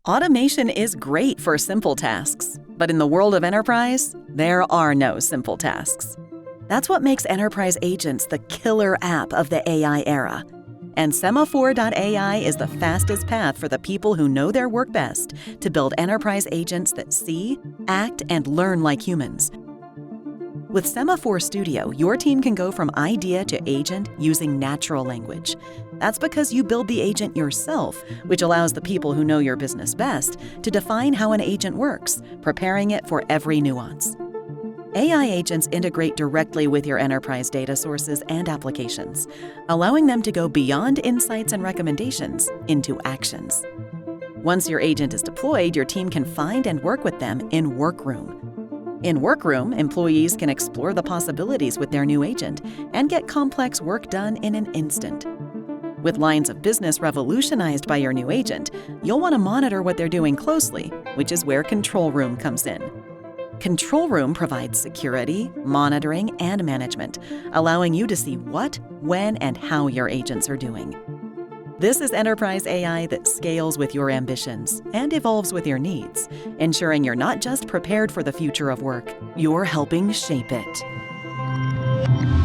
Automation is great for simple tasks, but in the world of enterprise, there are no simple tasks. That's what makes enterprise agents the killer app of the AI era. And Sema4.ai is the fastest path for the people who know their work best to build enterprise agents that see, act, and learn like humans. With Sema4 Studio, your team can go from idea to agent using natural language. That's because you build the agent yourself, which allows the people who know your business best to define how an agent works, preparing it for every nuance. AI agents integrate directly with your enterprise data sources and applications, allowing them to go beyond insights and recommendations into actions. Once your agent is deployed, your team can find and work with them in Workroom. In Workroom, employees can explore the possibilities with their new agent and get complex work done in an instant. With lines of business revolutionized by your new agent, you'll want to monitor what they're doing closely, which is where Control Room comes in. Control Room provides security, monitoring, and management, allowing you to see what, when, and how your agents are doing. This is enterprise AI that scales with your ambitions and evolves with your needs, ensuring you're not just prepared for the future of work, you're helping shape it.